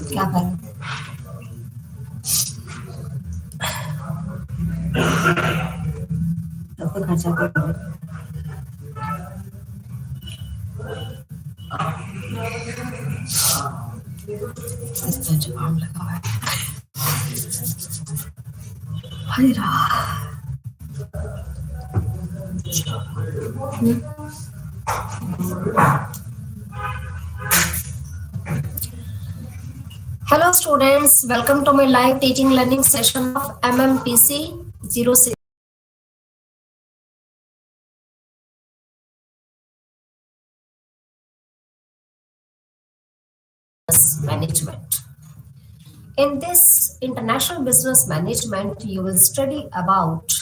क्या करें? सबको खर्चा करो। इसका जुकाम लगा हुआ है। हाय रा। Hello students, welcome to my live teaching learning session of MMPC 06 management. In this international business management, you will study about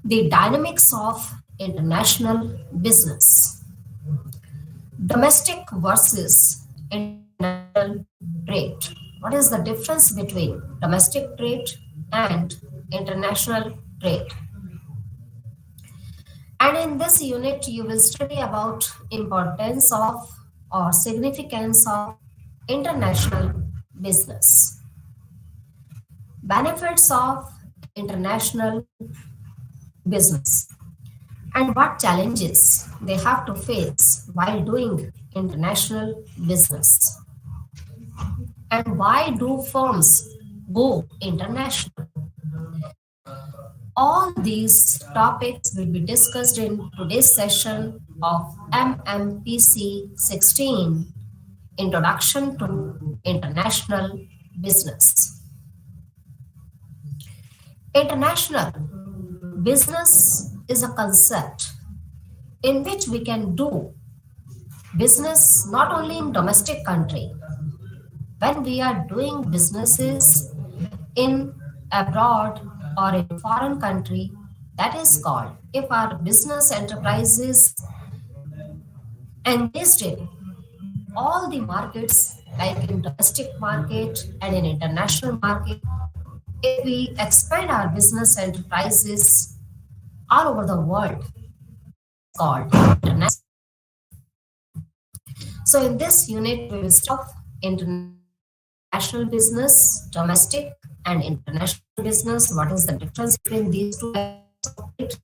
the dynamics of international business, domestic versus international trade. What is the difference between domestic trade and international trade? And in this unit, you will study about importance of or significance of international business, benefits of international business, and what challenges they have to face while doing international business, and why do firms go international. All these topics will be discussed in today's session of MMPC 16, Introduction to International Business. International business is a concept in which we can do business not only in domestic country. When we are doing businesses in abroad or in foreign country, that is called, if our business enterprise is engaged in all the markets like in domestic market and in international market, if we expand our business enterprises all over the world, called international. So in this unit, we will start international business, domestic and international business. What is the difference between these two types of it,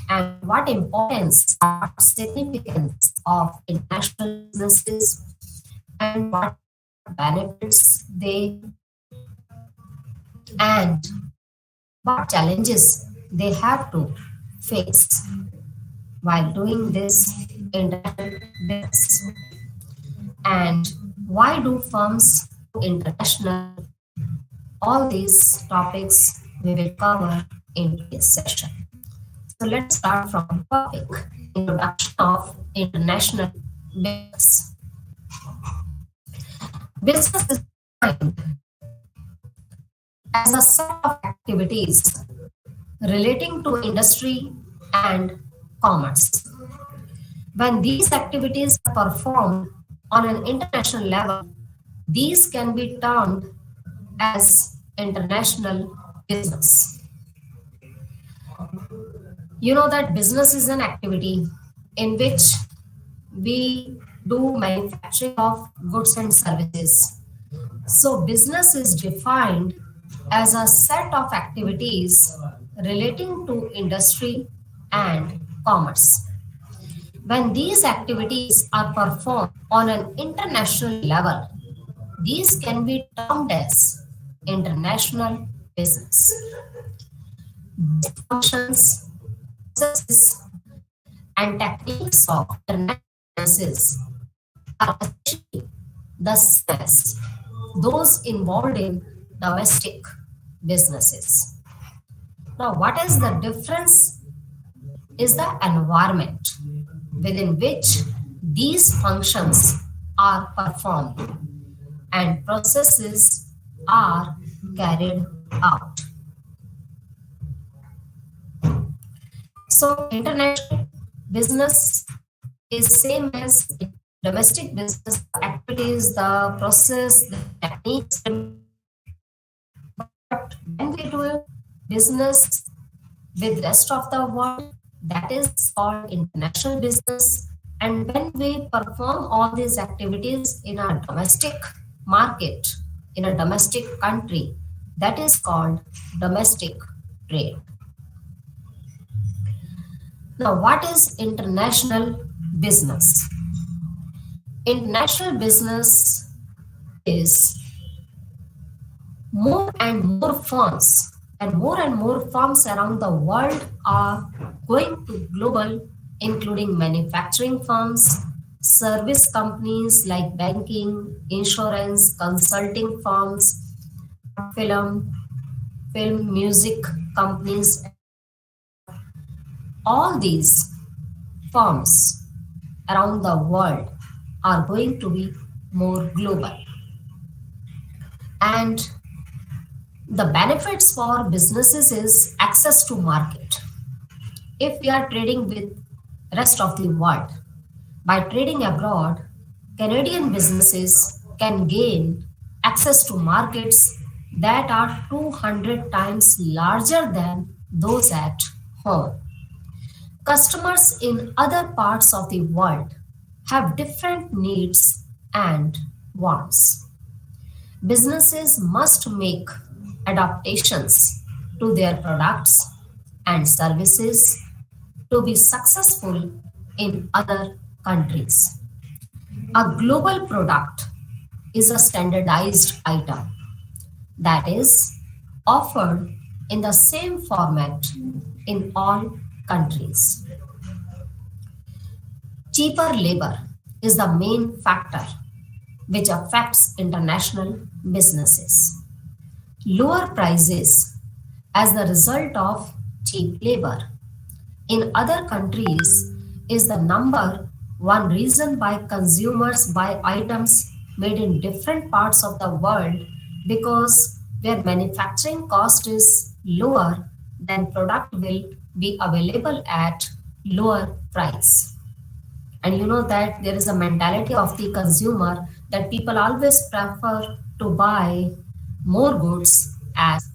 and what importance or significance of international businesses, and what benefits they and what challenges they have to face while doing this international business, and why do firms go international. All these topics we will cover in this session. So let's start from topic introduction of international business. Business is defined as a set of activities relating to industry and commerce. When these activities are performed on an international level, these can be termed as international business. You know that business is an activity in which we do manufacturing of goods and services. So business is defined as a set of activities relating to industry and commerce. When these activities are performed on an international level, these can be termed as international business. Functions, processes, and techniques of international business are essentially the same as those involved in domestic businesses. Now, what is the difference is the environment within which these functions are performed and processes are carried out. So international business is same as domestic business activities, the process, the techniques. But when we do business with rest of the world, that is called international business. And when we perform all these activities in our domestic market in a domestic country, that is called domestic trade. Now, what is international business? International business is more and more firms around the world are going to global, including manufacturing firms, service companies like banking, insurance, consulting firms, film, music companies, all these firms around the world are going to be more global. And the benefits for businesses is access to market. If we are trading with rest of the world, by trading abroad, Canadian businesses can gain access to markets that are 200 times larger than those at home. Customers in other parts of the world have different needs and wants. Businesses must make adaptations to their products and services to be successful in other countries. A global product is a standardized item that is offered in the same format in all countries. Cheaper labor is the main factor which affects international businesses. Lower prices as the result of cheap labor in other countries is the number one reason why consumers buy items made in different parts of the world, because where manufacturing cost is lower, then product will be available at lower price. And you know that there is a mentality of the consumer that people always prefer to buy more goods as,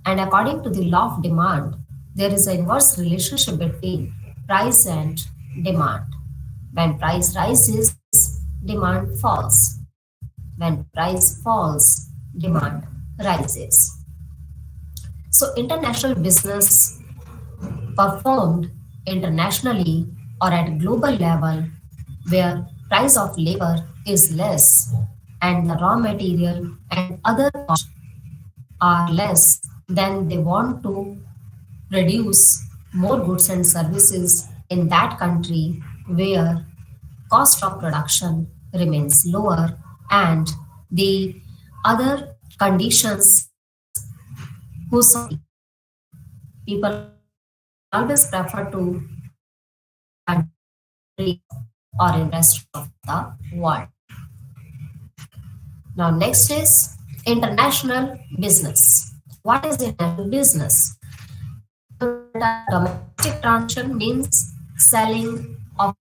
and according to the law of demand, there is an inverse relationship between price and demand. When price rises, demand falls. When price falls, demand rises. So international business performed internationally or at global level where price of labor is less and the raw material and other costs are less, then they want to produce more goods and services in that country where cost of production remains lower and the other conditions whose people always prefer to buy country or in rest of the world. Now next is international business. What is international business? Domestic transaction means selling of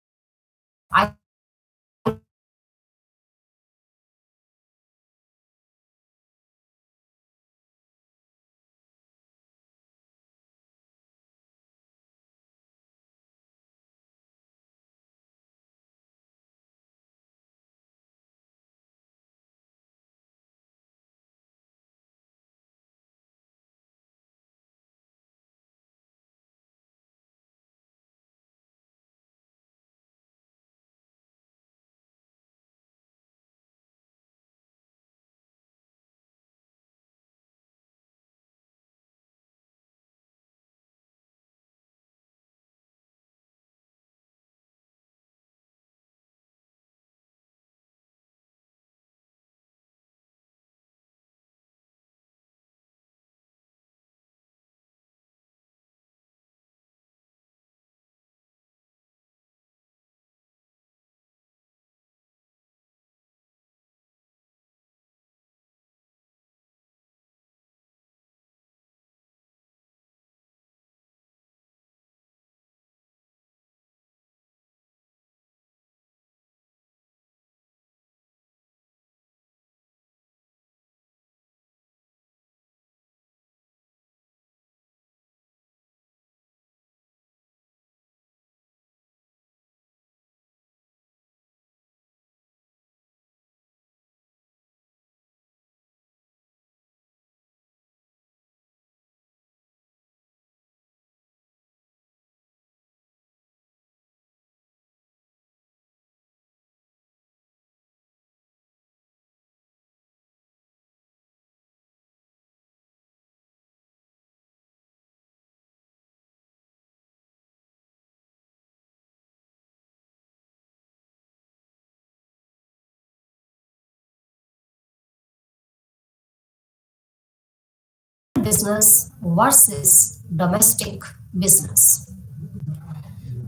business versus domestic business.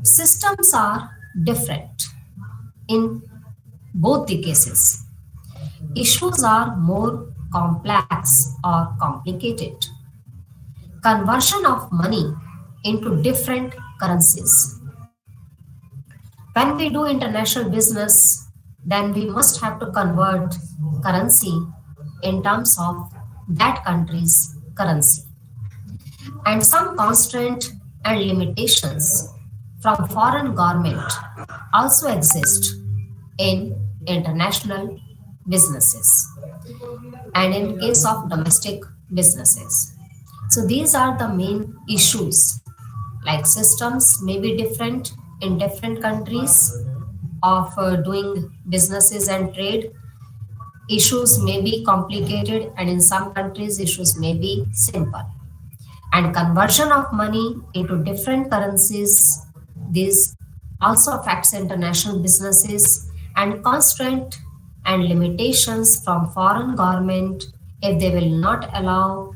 Systems are different in both the cases. Issues are more complex or complicated. Conversion of money into different currencies. When we do international business, then we must have to convert currency in terms of that country's currency. And some constraint and limitations from foreign government also exist in international businesses and in case of domestic businesses. So these are the main issues, like systems may be different in different countries of doing businesses and trade. Issues may be complicated, and in some countries issues may be simple. And conversion of money into different currencies, this also affects international businesses, and constraint and limitations from foreign government, if they will not allow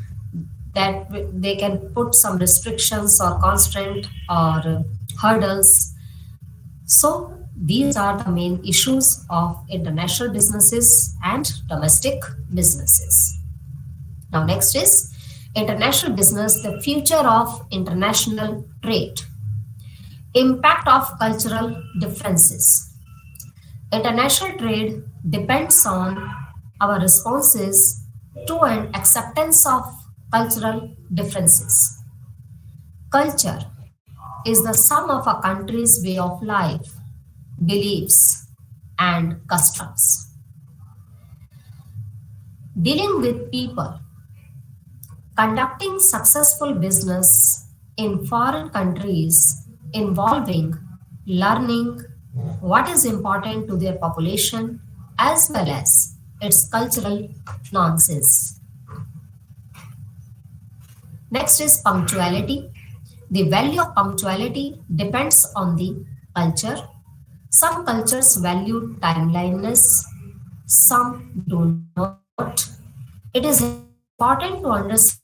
that, they can put some restrictions or constraint or hurdles. So these are the main issues of international businesses and domestic businesses. Now, next is international business, the future of international trade. Impact of cultural differences. International trade depends on our responses to and acceptance of cultural differences. Culture is the sum of a country's way of life, beliefs, and customs. Dealing with people. Conducting successful business in foreign countries involving learning what is important to their population as well as its cultural nuances. Next is punctuality. The value of punctuality depends on the culture. Some cultures value timeliness, some do not. It is important to understand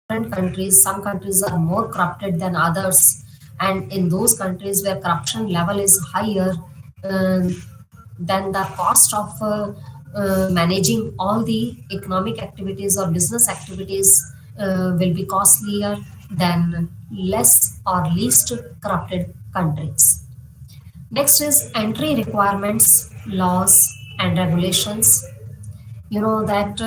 Different countries, some countries are more corrupted than others, and in those countries where corruption level is higher, um, then the cost of managing all the economic activities or business activities will be costlier than less or least corrupted countries. Next is entry requirements, laws, and regulations. You know that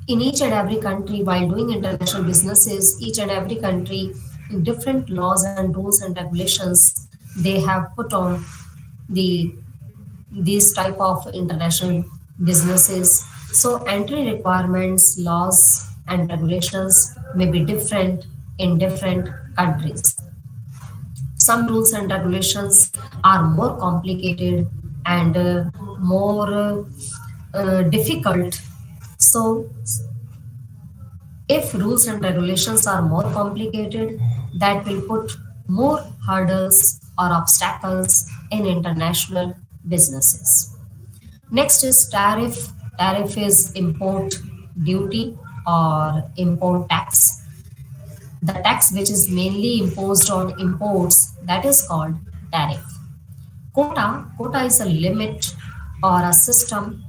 in each and every country, while doing international businesses, each and every country, different laws and rules and regulations they have put on the these type of international businesses. So entry requirements, laws, and regulations may be different in different countries. Some rules and regulations are more complicated and more difficult. So if rules and regulations are more complicated, that will put more hurdles or obstacles in international businesses. Next is tariff. Tariff is import duty or import tax. The tax which is mainly imposed on imports, that is called tariff. Quota is a limit or a system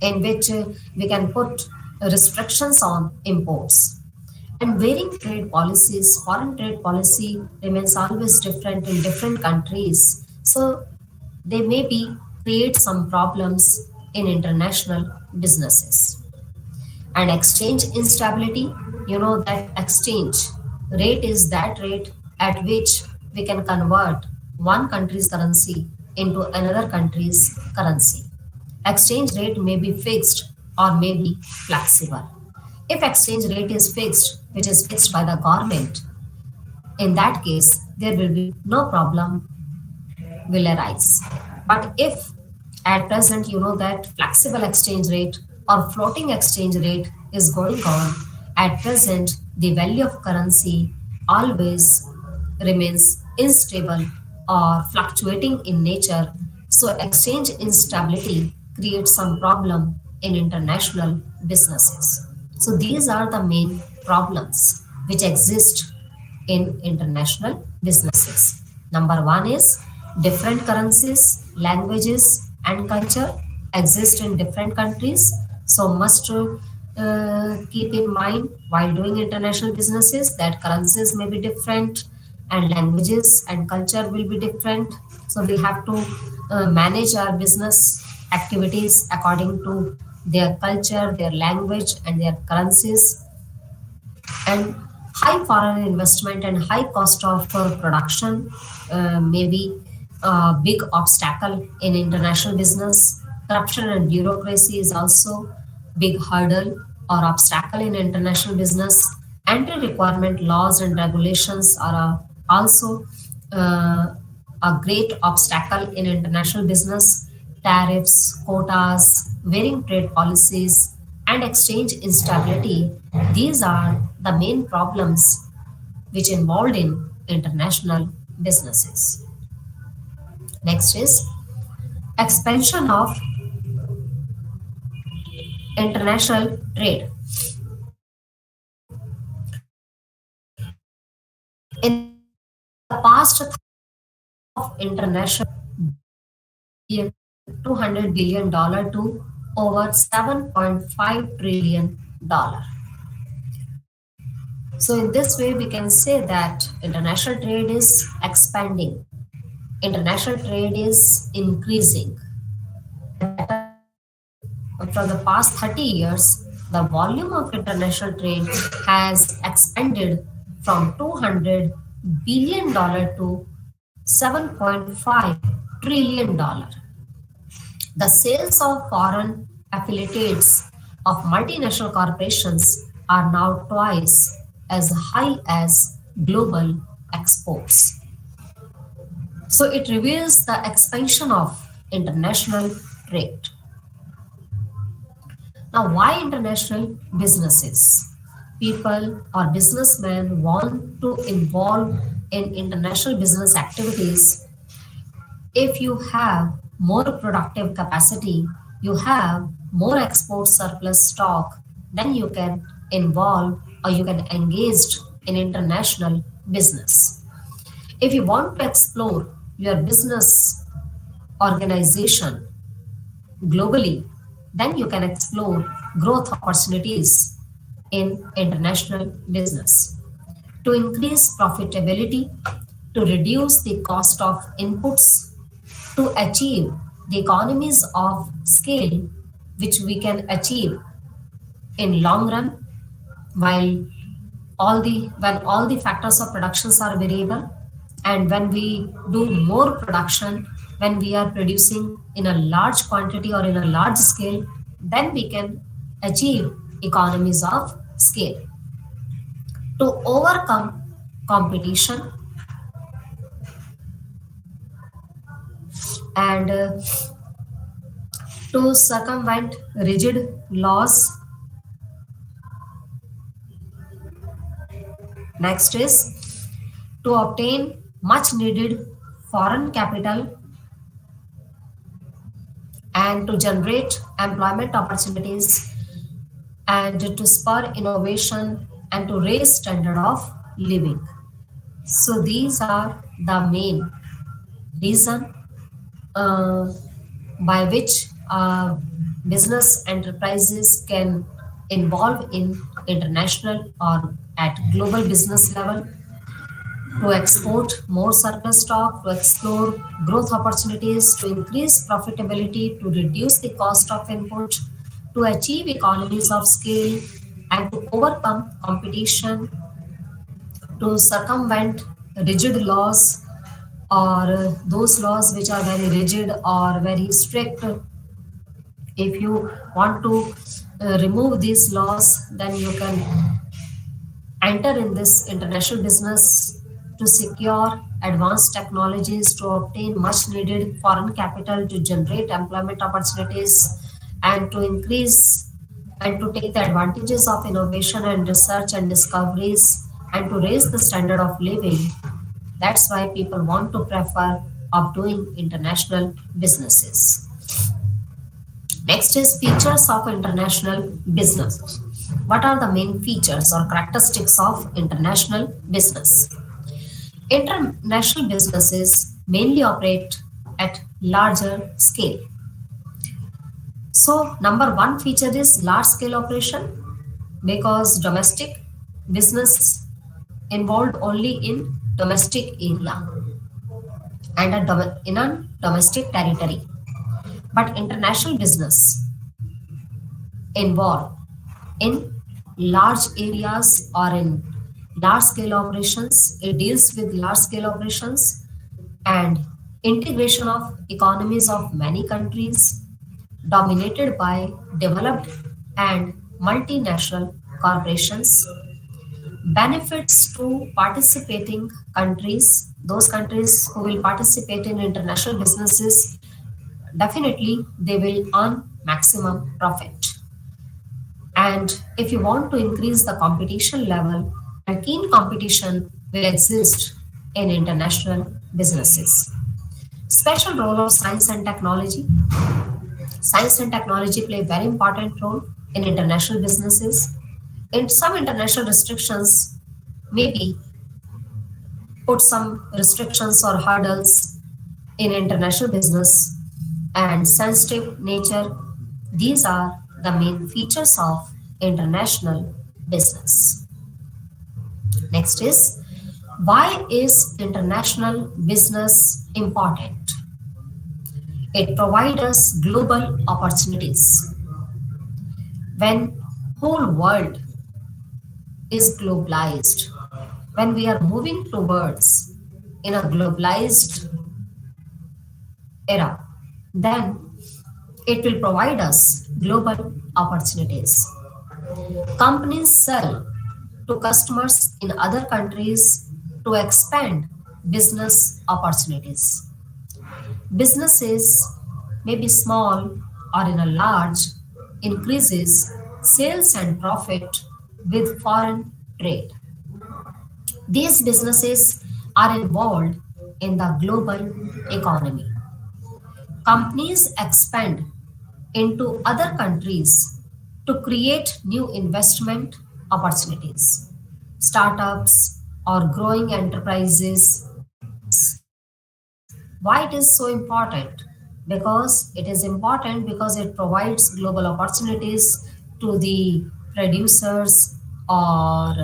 in which we can put restrictions on imports. And varying trade policies, foreign trade policy remains always different in different countries. So they maybe create some problems in international businesses. And exchange instability, you know that exchange rate is that rate at which we can convert one country's currency into another country's currency. Exchange rate may be fixed or may be flexible. If exchange rate is fixed, which is fixed by the government, in that case, there will be no problem will arise. But if at present you know that flexible exchange rate or floating exchange rate is going on, at present the value of currency always remains unstable or fluctuating in nature. So exchange instability creates some problem in international businesses. So these are the main problems which exist in international businesses. Number one is different currencies, languages, and culture exist in different countries. So must keep in mind while doing international businesses that currencies may be different and languages and culture will be different. So we have to manage our business activities according to their culture, their language, and their currencies. And High foreign investment and high cost of production may be a big obstacle in international business. Corruption and bureaucracy is also big hurdle or obstacle in international business. Anti-requirement laws and regulations are also uh, a great obstacle in international business. Tariffs, quotas, varying trade policies, and exchange instability, these are the main problems which involved in international businesses. Next is expansion of international trade. In the past, of international $200 billion to over $7.5 trillion. So in this way, we can say that international trade is expanding. International trade is increasing. And from the past 30 years, the volume of international trade has expanded from $200 billion to $7.5 trillion. The sales of foreign affiliates of multinational corporations are now twice as high as global exports. So it reveals the expansion of international trade. Now, why international businesses? People or businessmen want to involve in international business activities. If you have more productive capacity, you have more export surplus stock, then you can involve or you can engage in international business. If you want to explore your business organization globally, then you can explore growth opportunities in international business. To increase profitability, to reduce the cost of inputs, to achieve the economies of scale which we can achieve in long run while when all the factors of productions are variable, and when we do more production, when we are producing in a large quantity or in a large scale, then we can achieve economies of scale. To overcome competition and to circumvent rigid laws. Next is to obtain much needed foreign capital and to generate employment opportunities and to spur innovation and to raise standard of living. So these are the main reason uh, by which business enterprises can involve in international or at global business level, to export more surplus stock, to explore growth opportunities, to increase profitability, to reduce the cost of input, to achieve economies of scale, and to overcome competition, to circumvent rigid laws or those laws which are very rigid or very strict. If you want to remove these laws, then you can enter in this international business to secure advanced technologies, to obtain much needed foreign capital, to generate employment opportunities, and to increase and to take the advantages of innovation and research and discoveries, and to raise the standard of living. That's why people want to prefer of doing international businesses. Next is features of international business. What are the main features or characteristics of international business? International businesses mainly operate at larger scale. So, number one feature is large scale operation, because domestic business involved only in domestic area and in a domestic territory. But international business involved in large areas or in large scale operations. It deals with large scale operations and integration of economies of many countries dominated by developed and multinational corporations. Benefits to participating countries, those countries who will participate in international businesses, definitely they will earn maximum profit. And if you want to increase the competition level, and keen competition will exist in international businesses. Special role of science and technology. Science and technology play a very important role in international businesses. In some international restrictions, maybe put some restrictions or hurdles in international business and sensitive nature. These are the main features of international business. Next is, why is international business important? It provides us global opportunities. When whole world is globalized, when we are moving towards in a globalized era, then it will provide us global opportunities. Companies sell to customers in other countries to expand business opportunities. Businesses, may be small or in a large, increases sales and profit with foreign trade. These businesses are involved in the global economy. Companies expand into other countries to create new investment opportunities. Startups or growing enterprises. Why it is so important? Because it is important because it provides global opportunities to the producers or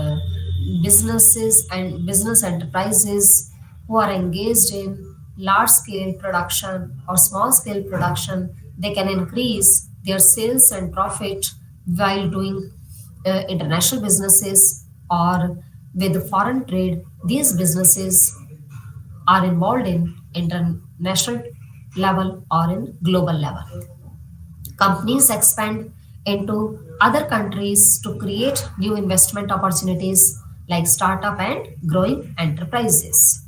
businesses and business enterprises who are engaged in large scale production or small scale production. They can increase their sales and profit while doing international businesses or with foreign trade. These businesses are involved in international level or in global level. Companies expand into other countries to create new investment opportunities like startup and growing enterprises.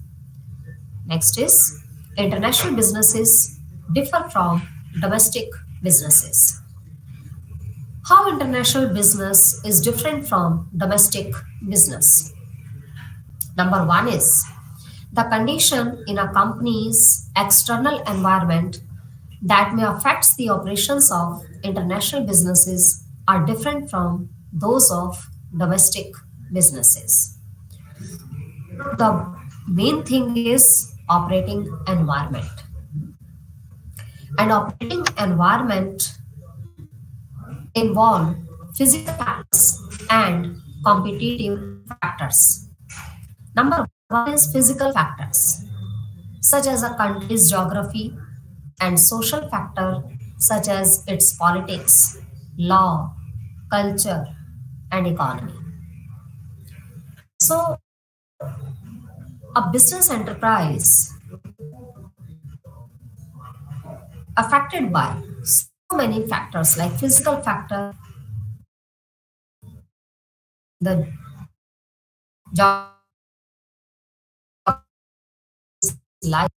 Next is, international businesses differ from domestic businesses. How international business is different from domestic business? Number one is, the condition in a company's external environment that may affect the operations of international businesses are different from those of domestic businesses. The main thing is operating environment. And operating environment involve physical factors and competitive factors. Number one is physical factors, such as a country's geography, and social factor such as its politics, law, culture, and economy. So, a business enterprise affected by so many factors like physical factor, the geography, life,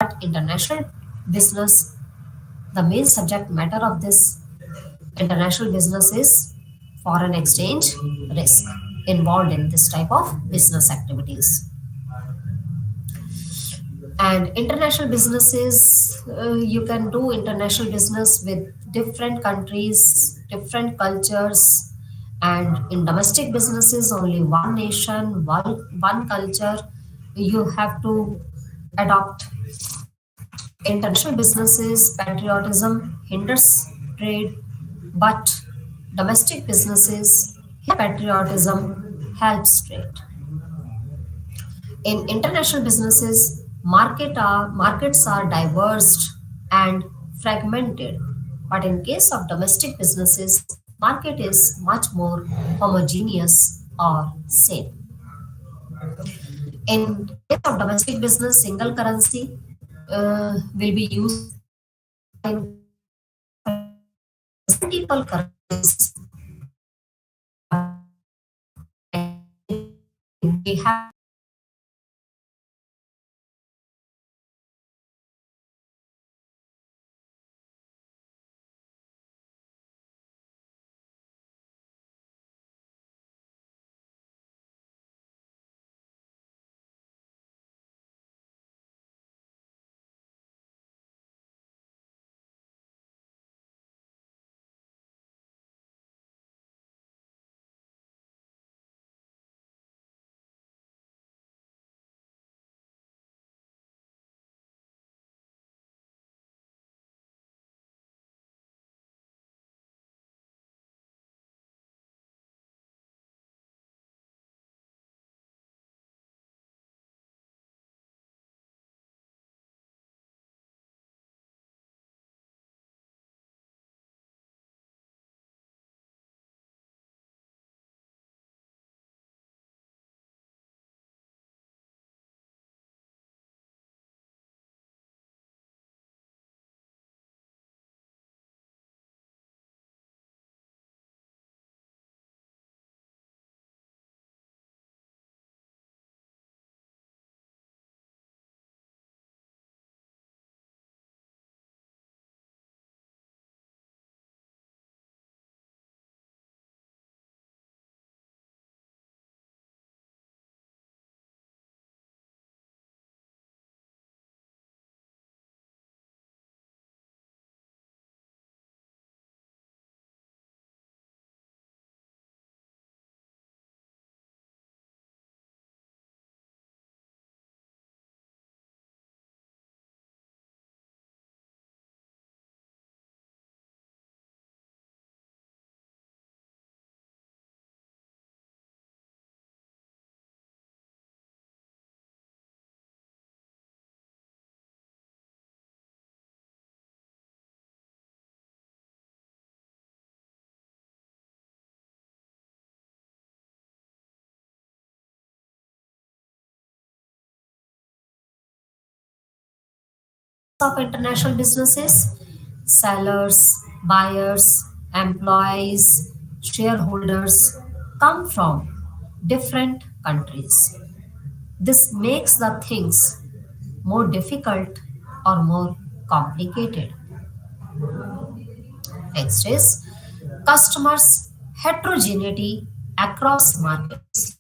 But international business, the main subject matter of this international business is foreign exchange risk involved in this type of business activities. And international businesses, you can do international business with different countries, different cultures. And in domestic businesses, only one nation, one culture. You have to adopt. International businesses, patriotism hinders trade, but domestic businesses, patriotism helps trade. In international businesses, markets are diverse and fragmented. But in case of domestic businesses, market is much more homogeneous or same. In case of domestic business, single currency will be used in multiple currencies. We have of international businesses, sellers, buyers, employees, shareholders come from different countries. This makes the things more difficult or more complicated. Next is customers' heterogeneity across markets.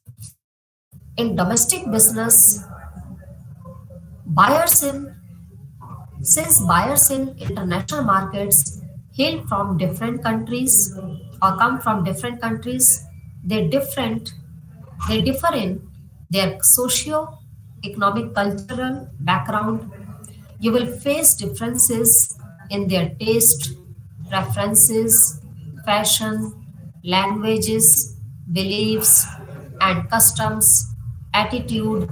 In domestic business, buyers in since buyers in international markets hail from different countries or come from different countries, they different they differ in their socio-economic cultural background. You will face differences in their taste, preferences, fashion, languages, beliefs, and customs, attitude,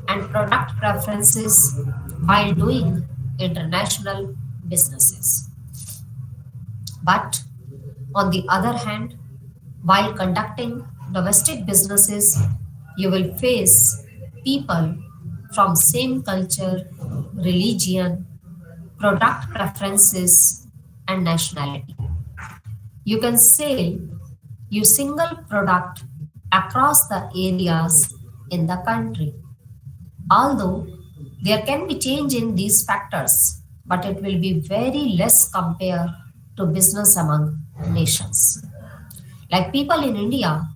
and product preferences while doing international businesses. But on the other hand, while conducting domestic businesses, you will face people from same culture, religion, product preferences, and nationality. You can sell your single product across the areas in the country. Although There can be change in these factors, but it will be very less compared to business among nations. Like people in India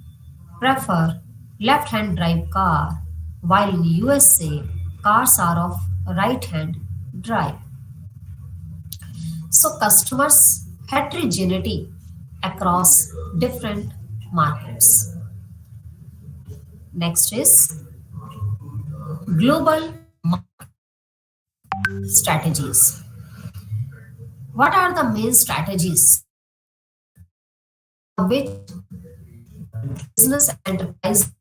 prefer left-hand drive car, while in USA cars are of right-hand drive. So customers heterogeneity across different markets. Next is global strategies. What are the main strategies which business enterprises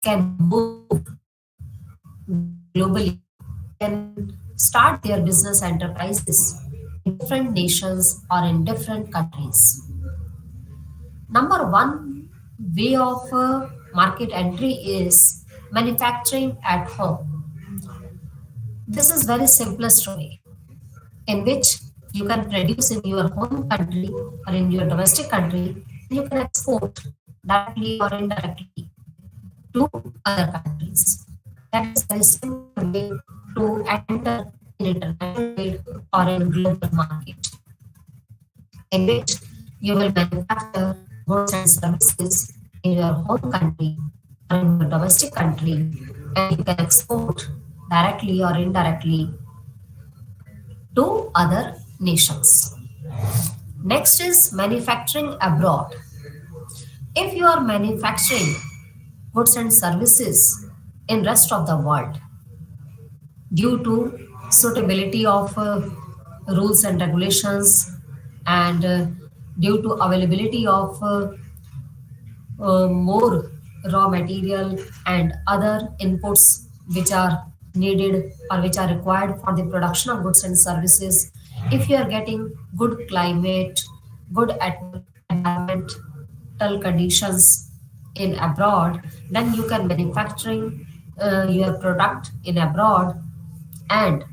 can move globally, can start their business enterprises in different nations or in different countries? Number one way of market entry is manufacturing at home. This is very simplest way in which you can produce in your home country or in your domestic country, and you can export directly or indirectly to other countries. That is very simple way to enter in international trade or in global market, in which you will manufacture goods and services in your home country or in your domestic country, and you can export directly or indirectly to other nations. Next is manufacturing abroad. If you are manufacturing goods and services in rest of the world, due to suitability of rules and regulations, and due to availability of more raw material and other inputs which are needed or which are required for the production of goods and services, if you are getting good climate, good environmental conditions in abroad, then you can manufacturing your product in abroad, and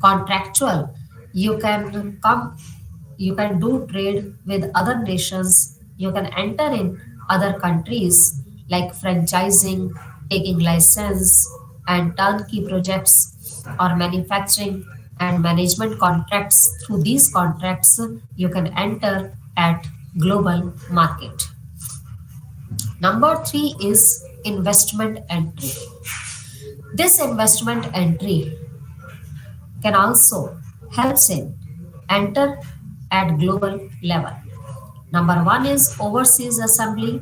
contractual, you can come, you can do trade with other nations, you can enter in other countries like franchising, taking license, and turnkey projects or manufacturing and management contracts. Through these contracts you can enter at global market. Number 3 is investment entry. This investment entry can also helps in enter at global level. Number 1 is overseas assembly.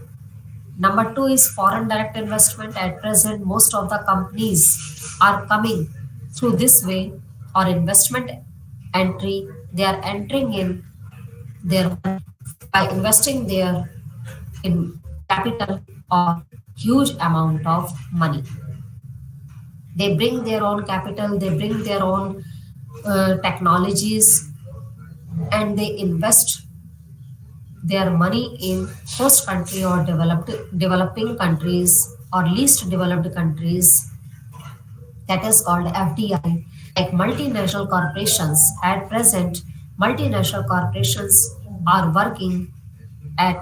Number 2 is foreign direct investment. At present, most of the companies are coming through this way, or investment entry. They are entering in their by investing their in capital or huge amount of money. They bring their own capital, they bring their own technologies, and they invest their money in host country or developing countries or least developed countries. That is called FDI. Like multinational corporations, at present, multinational corporations are working at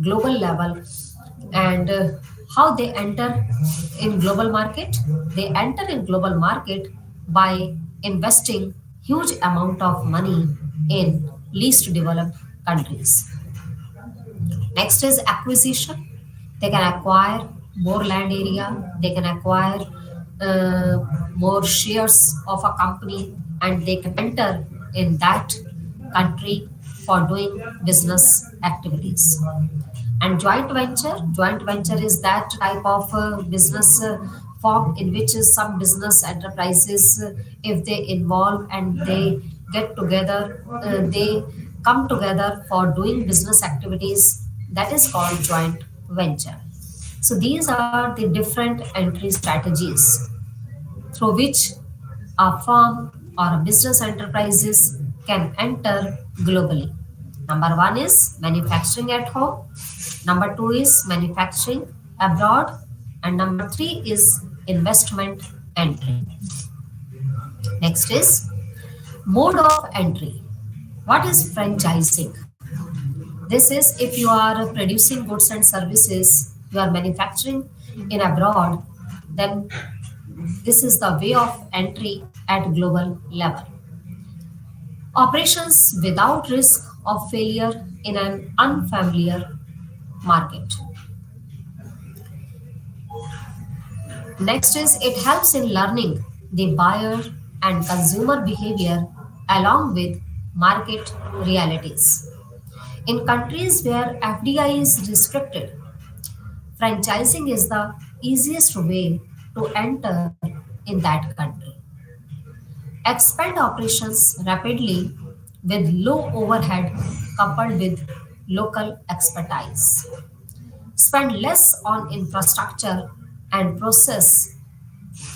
global level, and how they enter in global market? They enter in global market by investing huge amount of money in least developed countries. Next is acquisition. They can acquire more land area, they can acquire more shares of a company, and they can enter in that country for doing business activities. And joint venture is that type of business form in which some business enterprises, if they involve and they get together, they come together for doing business activities, that is called joint venture. So these are the different entry strategies through which a firm or a business enterprises can enter globally. Number 1 is manufacturing at home. Number 2 is manufacturing abroad. And number 3 is investment entry. Next is mode of entry. What is franchising? This is if you are producing goods and services, you are manufacturing in abroad, then This is the way of entry at global level. Operations without risk of failure in an unfamiliar market. Next is it helps in learning the buyer and consumer behavior along with market realities. In countries where FDI is restricted, franchising is the easiest way to enter in that country. Expand operations rapidly with low overhead coupled with local expertise. Spend less on infrastructure and process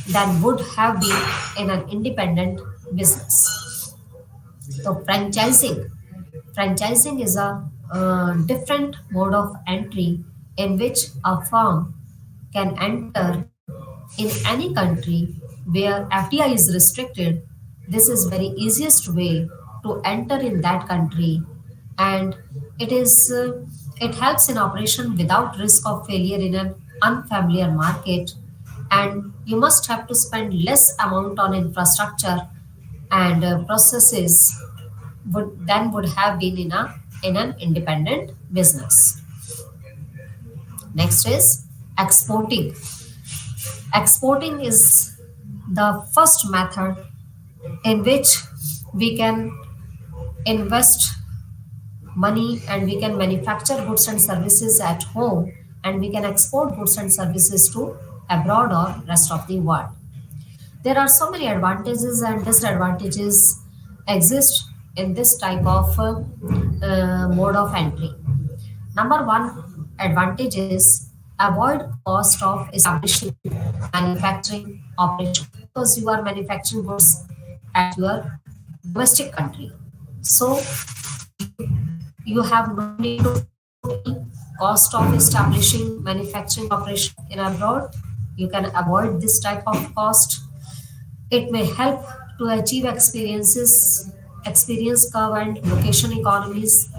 than would have been in an independent business. So franchising is a different mode of entry in which a firm can enter in any country where FDI is restricted. This is very easiest way to enter in that country, and it is it helps in operation without risk of failure in an unfamiliar market, and you must have to spend less amount on infrastructure and processes would have been in an independent business. Next is exporting. Exporting is the first method in which we can invest money and we can manufacture goods and services at home, and we can export goods and services to abroad or rest of the world. There are so many advantages and disadvantages exist in this type of mode of entry. Number one advantage is avoid cost of establishing manufacturing operation because you are manufacturing goods at your domestic country. So you have no need to cost of establishing manufacturing operation in abroad. You can avoid this type of cost. It may help to achieve experience curve and location economies.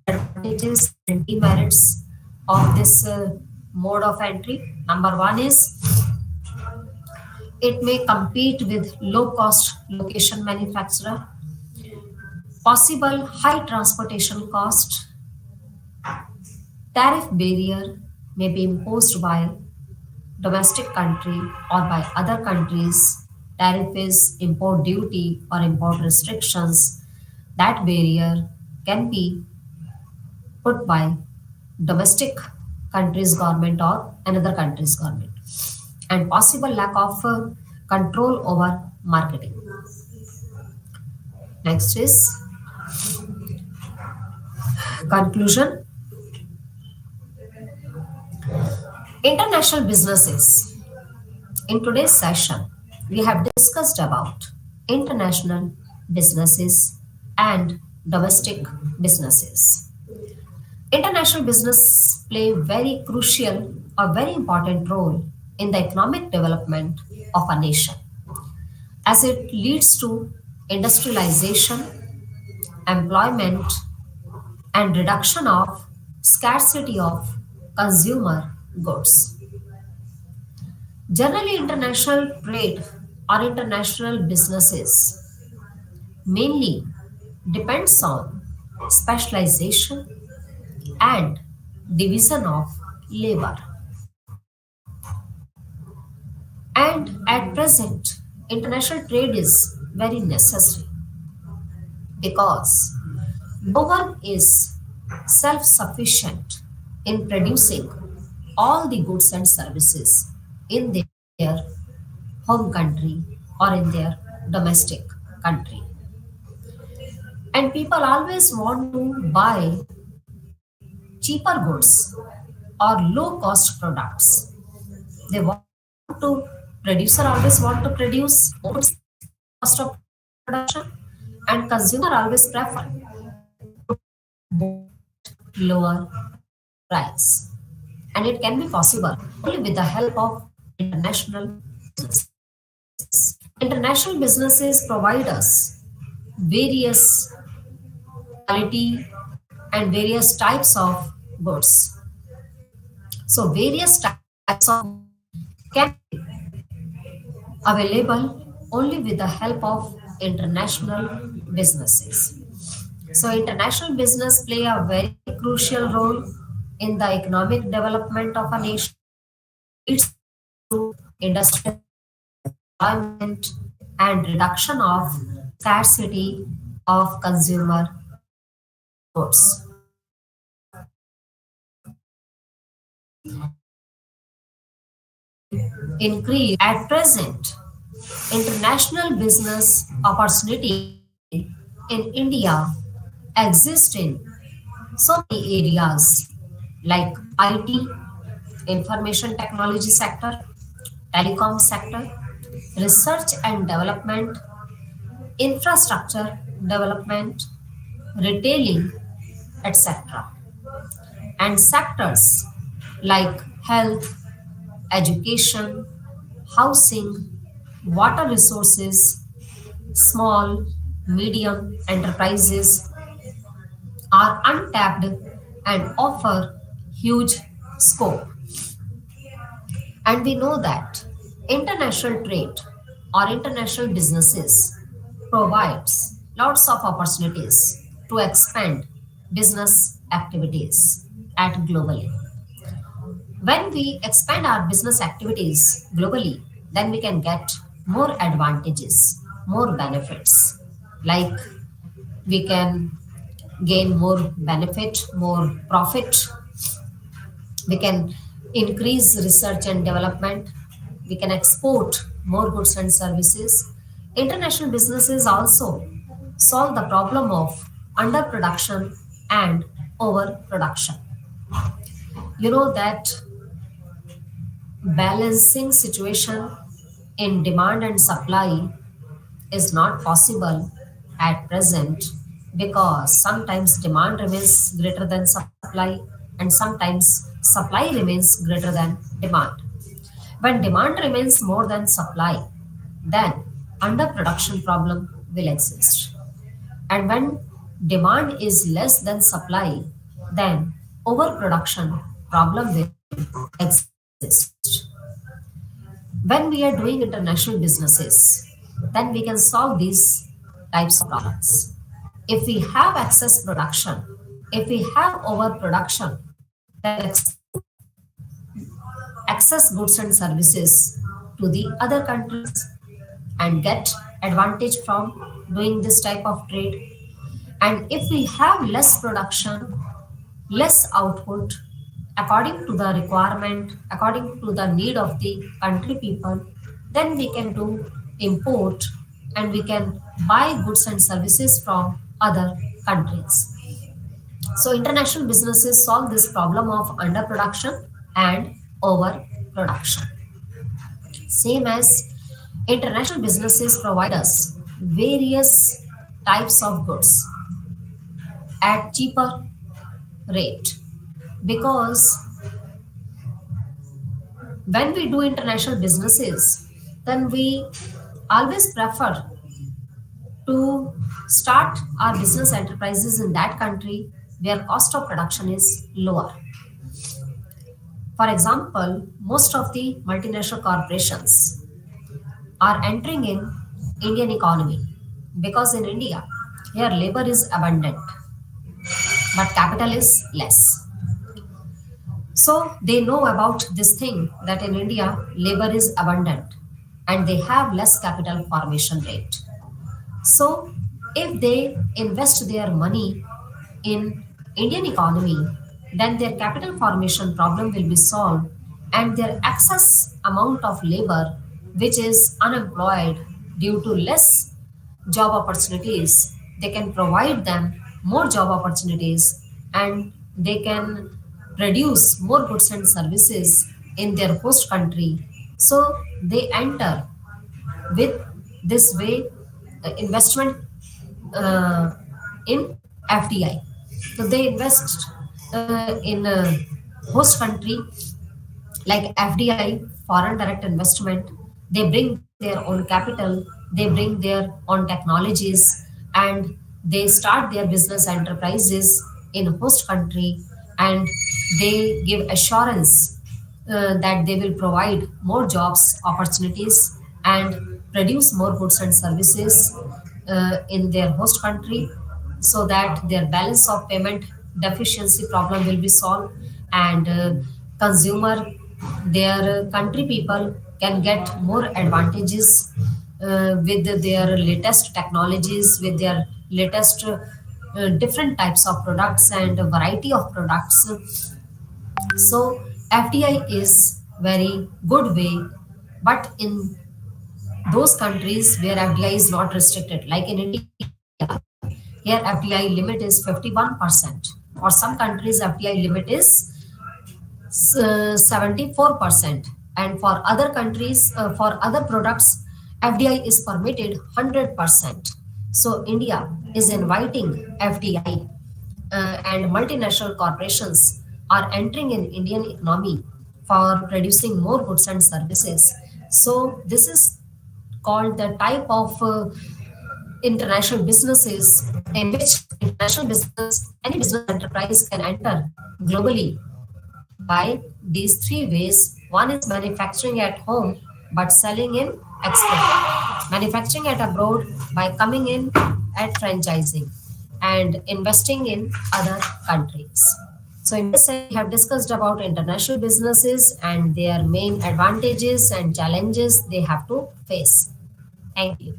Advantages and demerits of this mode of entry. Number one is it may compete with low cost location manufacturer, possible high transportation cost, tariff barrier may be imposed by domestic country or by other countries. Tariff is import duty or import restrictions. That barrier can be put by domestic country's government or another country's government, and possible lack of control over marketing. Next is conclusion. International businesses. In today's session, we have discussed about international businesses and domestic businesses. International business play very crucial or very important role in the economic development of a nation as it leads to industrialization, employment, and reduction of scarcity of consumer goods. Generally, international trade or international businesses mainly depends on specialization and division of labor. And at present, international trade is very necessary because no one is self sufficient in producing all the goods and services in their home country or in their domestic country. And people always want to buy cheaper goods or low cost products. They want to, producer always want to produce more goods cost of production, and consumer always prefer lower price. And it can be possible only with the help of international businesses. International businesses provide us various quality and various types of goods. So various types of can be available only with the help of international businesses. So international business play a very crucial role in the economic development of a nation, leads to industrial employment and reduction of scarcity of consumer goods. Increase at present. International business opportunity in India exist in so many areas like IT, information technology sector, telecom sector, research and development, infrastructure development, retailing, etc. And sectors like health, education, housing, water resources, small, medium enterprises are untapped and offer huge scope. And we know that international trade or international businesses provides lots of opportunities to expand business activities at globally. When we expand our business activities globally, then we can get more advantages, more benefits. Like we can gain more benefit, more profit, we can increase research and development, we can export more goods and services. International businesses also solve the problem of underproduction and overproduction. You know that balancing situation in demand and supply is not possible at present because sometimes demand remains greater than supply and sometimes supply remains greater than demand. When demand remains more than supply, then underproduction problem will exist. And when demand is less than supply, then overproduction problem will exist. When we are doing international businesses, then we can solve these types of problems. If we have excess production, if we have overproduction, then access goods and services to the other countries and get advantage from doing this type of trade. And if we have less production, less output, according to the requirement, according to the need of the country people, then we can do import and we can buy goods and services from other countries. So international businesses solve this problem of underproduction and overproduction. Same as international businesses provide us various types of goods at cheaper rate because when we do international businesses, then we always prefer to start our business enterprises in that country where cost of production is lower. For example, most of the multinational corporations are entering in Indian economy because in India, here labor is abundant, but capital is less. So they know about this thing that in India, labor is abundant and they have less capital formation rate. So if they invest their money in Indian economy, then their capital formation problem will be solved and their excess amount of labor which is unemployed due to less job opportunities, they can provide them more job opportunities and they can produce more goods and services in their host country. So they enter with this way investment uh, in FDI. So they invest in a host country like FDI, foreign direct investment. They bring their own capital, they bring their own technologies, and they start their business enterprises in host country, and they give assurance that they will provide more jobs opportunities and produce more goods and services in their host country, so that their balance of payment deficiency problem will be solved, and consumer, their country people can get more advantages with their latest technologies, with their latest different types of products and a variety of products. So FDI is very good way, but in those countries where FDI is not restricted, like in India, here FDI limit is 51%. For some countries, FDI limit is 74%, and for other countries, for other products, FDI is permitted 100%. So India is inviting FDI, and multinational corporations are entering in Indian economy for producing more goods and services. So this is called the type of international businesses in which international business, any business enterprise can enter globally by these three ways. One is manufacturing at home but selling in export, manufacturing at abroad by coming in at franchising, and investing in other countries. So in this session, we have discussed about international businesses and their main advantages and challenges they have to face. Thank you.